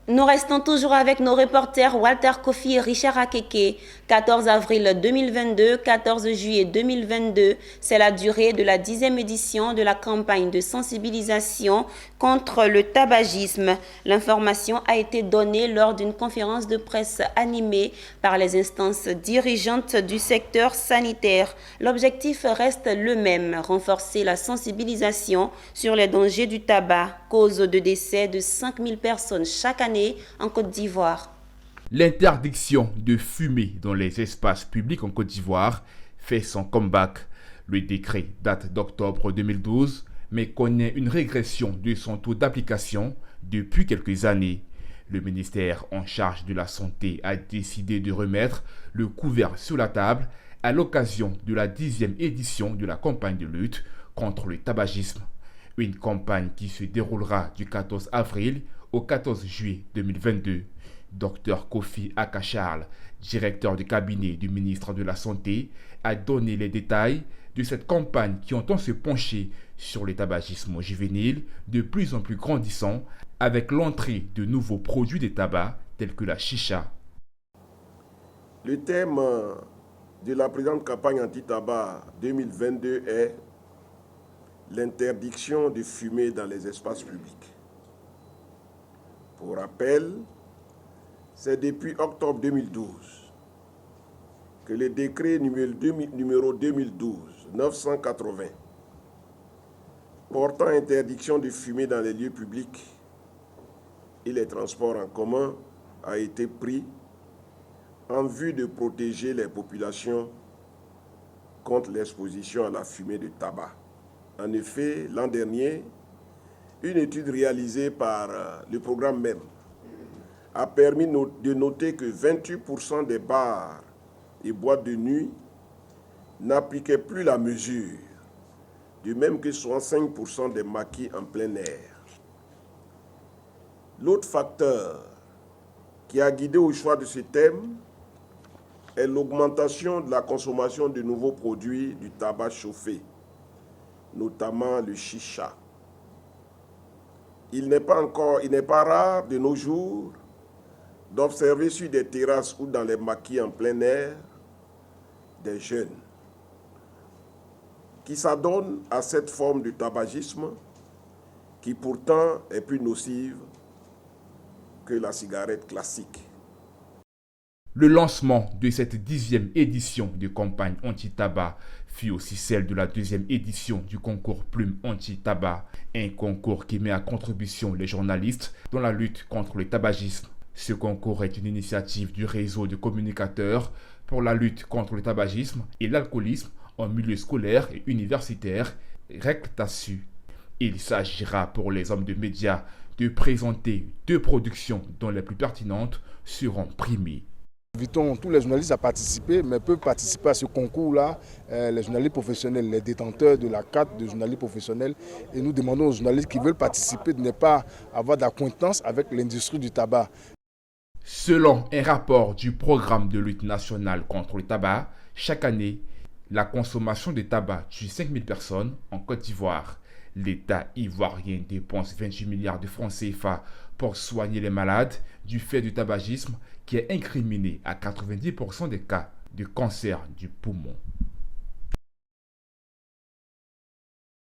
Nous restons toujours avec nos reporters Walter Kofi et Richard Akeke. 14 avril 2022, 14 juillet 2022, c'est la durée de la 10e édition de la campagne de sensibilisation contre le tabagisme. L'information a été donnée lors d'une conférence de presse animée par les instances dirigeantes du secteur sanitaire. L'objectif reste le même, renforcer la sensibilisation sur les dangers du tabac, cause de décès de 5000 personnes chaque année en Côte d'Ivoire. L'interdiction de fumer dans les espaces publics en Côte d'Ivoire fait son comeback. Le décret date d'octobre 2012, mais connaît une régression de son taux d'application depuis quelques années. Le ministère en charge de la Santé a décidé de remettre le couvert sur la table à l'occasion de la 10e édition de la campagne de lutte contre le tabagisme. Une campagne qui se déroulera du 14 avril au 14 juillet 2022. Dr Kofi Akacharl, directeur de cabinet du ministre de la Santé, a donné les détails de cette campagne qui entend se pencher sur le tabagisme juvénile de plus en plus grandissant avec l'entrée de nouveaux produits de tabac tels que la chicha. Le thème de la présente campagne anti-tabac 2022 est l'interdiction de fumer dans les espaces publics. Pour rappel, c'est depuis octobre 2012 que le décret numéro 2012-980 portant interdiction de fumer dans les lieux publics et les transports en commun a été pris en vue de protéger les populations contre l'exposition à la fumée de tabac. En effet, l'an dernier, une étude réalisée par le programme même a permis de noter que 28% des bars et boîtes de nuit n'appliquaient plus la mesure, de même que 65% des maquis en plein air. L'autre facteur qui a guidé au choix de ce thème est l'augmentation de la consommation de nouveaux produits du tabac chauffé, notamment le chicha. Il n'est pas rare de nos jours d'observer sur des terrasses ou dans les maquis en plein air des jeunes qui s'adonnent à cette forme de tabagisme qui pourtant est plus nocive que la cigarette classique. Le lancement de cette 10e édition de campagne anti-tabac fut aussi celle de la 2e édition du concours Plume anti-tabac, un concours qui met à contribution les journalistes dans la lutte contre le tabagisme. Ce concours est une initiative du réseau de communicateurs pour la lutte contre le tabagisme et l'alcoolisme en milieu scolaire et universitaire, RECTASU. Il s'agira pour les hommes de médias de présenter 2 productions dont les plus pertinentes seront primées. Invitons tous les journalistes à participer, mais peuvent participer à ce concours-là, les journalistes professionnels, les détenteurs de la carte de journaliste professionnel. Et nous demandons aux journalistes qui veulent participer de ne pas avoir d'acquaintance avec l'industrie du tabac. Selon un rapport du programme de lutte nationale contre le tabac, chaque année, la consommation de tabac tue 5000 personnes en Côte d'Ivoire. L'État ivoirien dépense 28 milliards de francs CFA pour soigner les malades du fait du tabagisme qui est incriminé à 90% des cas de cancer du poumon.